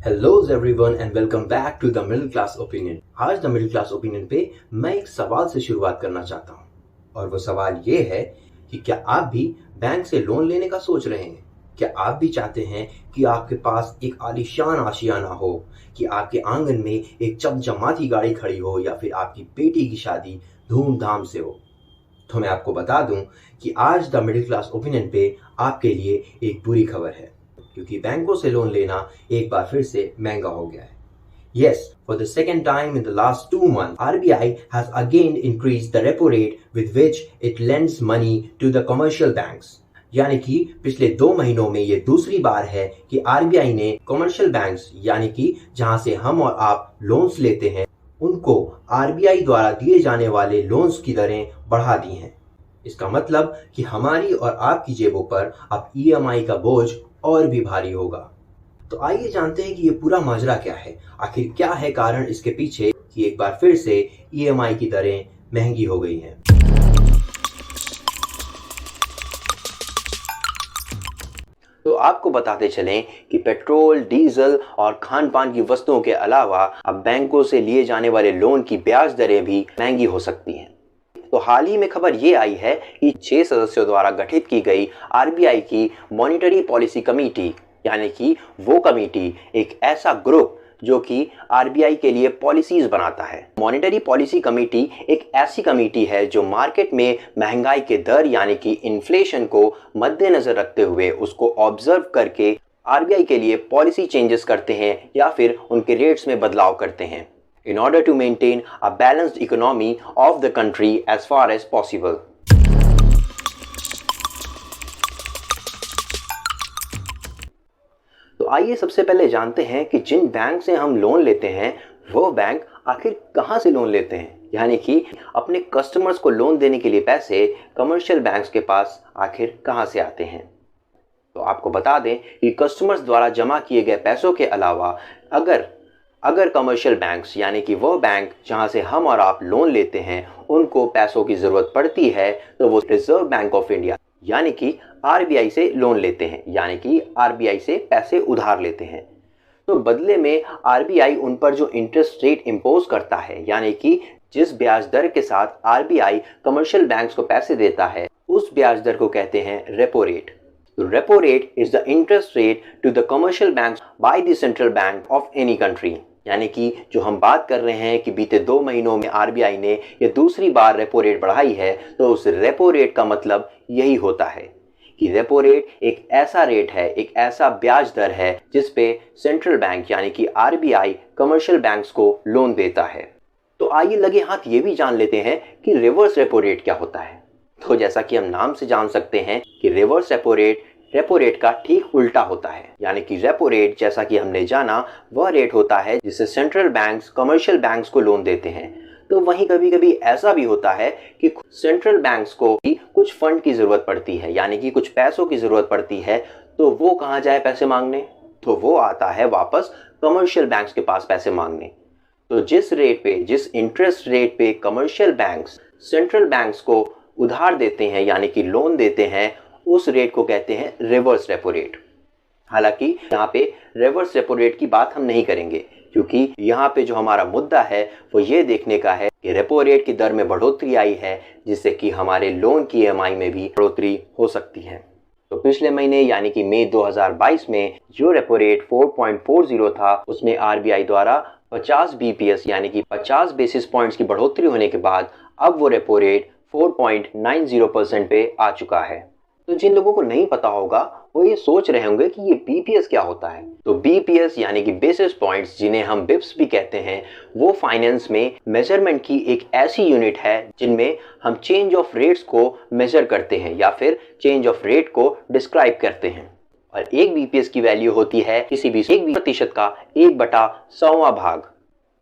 Hello everyone and welcome back to the middle class opinion. आज the middle class opinion पे मैं एक सवाल से शुरुआत करना चाहता हूँ और वो सवाल ये है कि क्या आप भी बैंक से लोन लेने का सोच रहे हैं? क्या आप भी चाहते हैं कि आपके पास एक आलीशान आशियाना हो, कि आपके आंगन में एक चमचमाती गाड़ी खड़ी हो या फिर आपकी बेटी की शादी धूमधाम से हो? तो मैं आपको बता दूं कि आज द मिडिल क्लास ओपिनियन पे आपके लिए एक बुरी खबर है, क्योंकि बैंकों से लोन लेना एक बार फिर से महंगा हो गया है। Yes, for the second time in the last 2 months, RBI has again increased the repo rate with which it lends money to the commercial banks. यानी कि पिछले 2 महीनों में ये दूसरी बार है कि आरबीआई ने कमर्शियल बैंक्स यानी कि जहां से हम और आप लोन्स लेते हैं उनको आरबीआई द्वारा दिए जाने वाले लोन्स की दरें बढ़ा दी हैं। इसका मतलब कि हमारी और आपकी जेबों पर अब ईएमआई का बोझ और भी भारी होगा। तो आइए जानते हैं कि ये पूरा माजरा क्या है, आखिर क्या है कारण इसके पीछे कि एक बार फिर से ईएमआई की दरें महंगी हो गई हैं। तो आपको बताते चलें कि पेट्रोल, डीजल और खान पान की वस्तुओं के अलावा अब बैंकों से लिए जाने वाले लोन की ब्याज दरें भी महंगी हो सकती हैं। तो हाल ही में खबर ये आई है कि 6 सदस्यों द्वारा गठित की गई आरबीआई की मॉनिटरी पॉलिसी कमेटी यानी कि वो कमेटी एक ऐसा ग्रुप जो कि आरबीआई के लिए पॉलिसीज बनाता है। मॉनिटरी पॉलिसी कमेटी एक ऐसी कमेटी है जो मार्केट में महंगाई के दर यानी कि इन्फ्लेशन को मद्देनजर रखते हुए उसको ऑब्जर्व करके आरबीआई के लिए पॉलिसी चेंजेस करते हैं या फिर उनके रेट्स में बदलाव करते हैं in order to maintain a balanced economy of the country as far as possible. तो आइए सबसे पहले जानते हैं कि जिन बैंक से हम लोन लेते हैं वो बैंक आखिर कहां से लोन लेते हैं, यानी कि अपने कस्टमर्स को लोन देने के लिए पैसे कमर्शियल बैंक्स के पास आखिर कहां से आते हैं। तो आपको बता दें कि कस्टमर्स द्वारा जमा किए गए पैसों के अलावा अगर कमर्शियल बैंक्स यानी कि वो बैंक जहां से हम और आप लोन लेते हैं उनको पैसों की ज़रूरत पड़ती है तो वो रिजर्व बैंक ऑफ इंडिया यानी कि आरबीआई से लोन लेते हैं, यानी कि आरबीआई से पैसे उधार लेते हैं। तो बदले में आरबीआई उन पर जो इंटरेस्ट रेट इम्पोज करता है यानी कि जिस ब्याज दर के साथ आरबीआई कमर्शियल बैंक्स को पैसे देता है उस ब्याज दर को कहते हैं repo rate. Repo rate is the interest rate to the commercial banks by the central bank of any country। यानी कि जो हम बात कर रहे हैं कि बीते 2 महीनों में आरबीआई ने ये दूसरी बार रेपो रेट बढ़ाई है, तो उस रेपो रेट का मतलब यही होता है कि रेपो रेट एक ऐसा रेट है, एक ऐसा ब्याज दर है जिस पे सेंट्रल बैंक यानी कि आरबीआई कमर्शियल बैंक्स को लोन देता है। तो आइए लगे हाथ ये भी जान लेते हैं कि रिवर्स रेपो रेट क्या होता है। तो जैसा कि हम नाम से जान सकते हैं कि रिवर्स रेपो रेट का ठीक उल्टा होता है, यानी कि रेपो रेट जैसा कि हमने जाना वह रेट होता है जिससे सेंट्रल बैंक्स कमर्शियल बैंक्स को लोन देते हैं। तो वहीं कभी कभी ऐसा भी होता है कि सेंट्रल बैंक्स को भी कुछ फंड की ज़रूरत पड़ती है, यानी कि कुछ पैसों की ज़रूरत पड़ती है, तो वो कहाँ जाए पैसे मांगने? तो वो आता है वापस कमर्शियल बैंक्स के पास पैसे मांगने। तो जिस इंटरेस्ट रेट पे कमर्शियल बैंक्स सेंट्रल बैंक्स को उधार देते हैं यानी कि लोन देते हैं उस रेट को कहते हैं रिवर्स रेपो रेट। हालांकि यहाँ पे रिवर्स रेपो रेट की बात हम नहीं करेंगे, क्योंकि यहाँ पे जो हमारा मुद्दा है वो ये देखने का है कि रेपो रेट की दर में बढ़ोतरी आई है जिससे कि हमारे लोन की ईएमआई में भी बढ़ोतरी हो सकती है। तो पिछले महीने यानी कि मई 2022 में जो रेपो रेट 4.40 था उसमें आरबीआई द्वारा 50 बीपीएस यानी कि 50 बेसिस पॉइंट्स की बढ़ोतरी होने के बाद अब वो रेपो रेट 4.90% पे आ चुका है। तो जिन लोगों को नहीं पता होगा वो ये सोच रहे होंगे कि ये बीपीएस क्या होता है। तो बीपीएस यानी कि बेसिस पॉइंट्स, जिन्हें हम बिप्स भी कहते हैं, वो फाइनेंस में मेजरमेंट की एक ऐसी यूनिट है जिनमें हम चेंज ऑफ रेट्स को मेजर करते हैं या फिर चेंज ऑफ रेट को डिस्क्राइब करते हैं। और एक बीपीएस की वैल्यू होती है किसी भी 1% का 1/100वां भाग,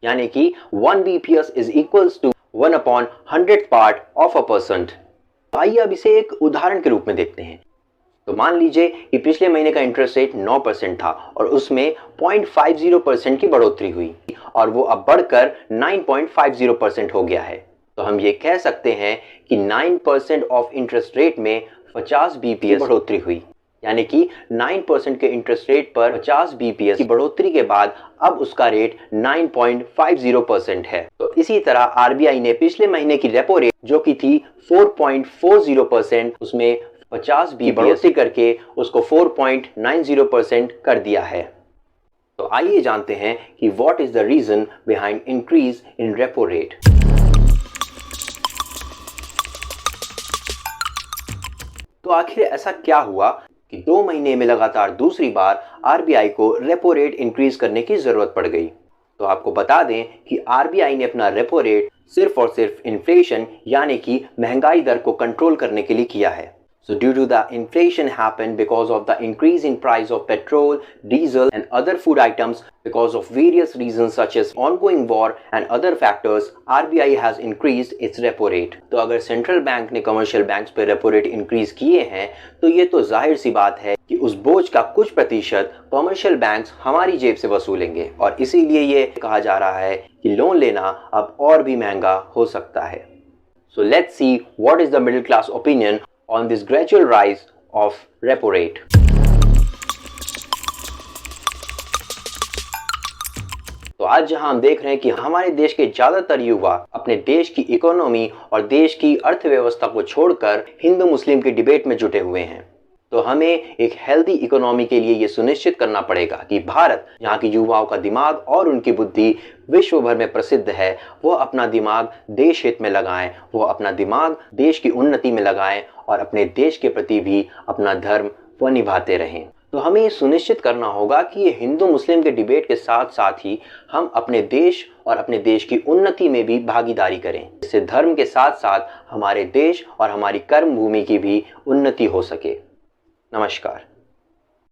यानी कि 1 BPS is equals to 1/100th part of a percent. आइए अब इसे एक उदाहरण के रूप में देखते हैं। तो मान लीजिए कि पिछले महीने का इंटरेस्ट रेट 9% था और उसमें 0.50% की बढ़ोतरी हुई और वो अब बढ़कर 9.50% हो गया है। तो हम ये कह सकते हैं कि 9% ऑफ इंटरेस्ट रेट में 50 बीपीएस बढ़ोतरी हुई, यानी कि 9% के इंटरेस्ट रेट पर 50 बीपीएस की बढ़ोतरी के बाद अब उसका रेट 9.50% है। तो इसी तरह आरबीआई ने पिछले महीने की रेपो रेट जो कि थी 4.40%, उसमें 50 बीपीएस बढ़ोतरी करके उसको 4.90% कर दिया है। तो आइए जानते हैं कि what is the reason behind increase in repo rate. तो आखिर ऐसा क्या हुआ कि 2 महीने में लगातार दूसरी बार आरबीआई को रेपो रेट इंक्रीज करने की जरूरत पड़ गई। तो आपको बता दें कि आरबीआई ने अपना रेपो रेट सिर्फ और सिर्फ इन्फ्लेशन यानी कि महंगाई दर को कंट्रोल करने के लिए किया है। So due to the inflation happened because of the increase in price of petrol, diesel and other food items because of various reasons such as ongoing war and other factors, RBI has increased its repo rate. तो अगर central bank ने commercial banks पे repo rate increase किए हैं तो ये तो जाहिर सी बात है कि उस बोझ का कुछ प्रतिशत कमर्शियल बैंक्स हमारी जेब से वसूलेंगे और इसीलिए ये कहा जा रहा है कि लोन लेना अब और भी महंगा हो सकता है। So let's see what is the middle class opinion on this gradual rise of repo rate. तो आज जहां हम देख रहे हैं कि हमारे देश के ज्यादातर युवा अपने देश की इकोनॉमी और देश की अर्थव्यवस्था को छोड़कर हिंदू मुस्लिम की डिबेट में जुटे हुए हैं, तो हमें एक हेल्दी इकोनॉमी के लिए ये सुनिश्चित करना पड़ेगा कि भारत, यहाँ के युवाओं का दिमाग और उनकी बुद्धि विश्व भर में प्रसिद्ध है, वो अपना दिमाग देश हित में लगाएं, वो अपना दिमाग देश की उन्नति में लगाएं और अपने देश के प्रति भी अपना धर्म वो निभाते रहें। तो हमें ये सुनिश्चित करना होगा कि ये हिंदू मुस्लिम के डिबेट के साथ साथ ही हम अपने देश और अपने देश की उन्नति में भी भागीदारी करें, इससे धर्म के साथ साथ हमारे देश और हमारी कर्म भूमि की भी उन्नति हो सके। नमस्कार।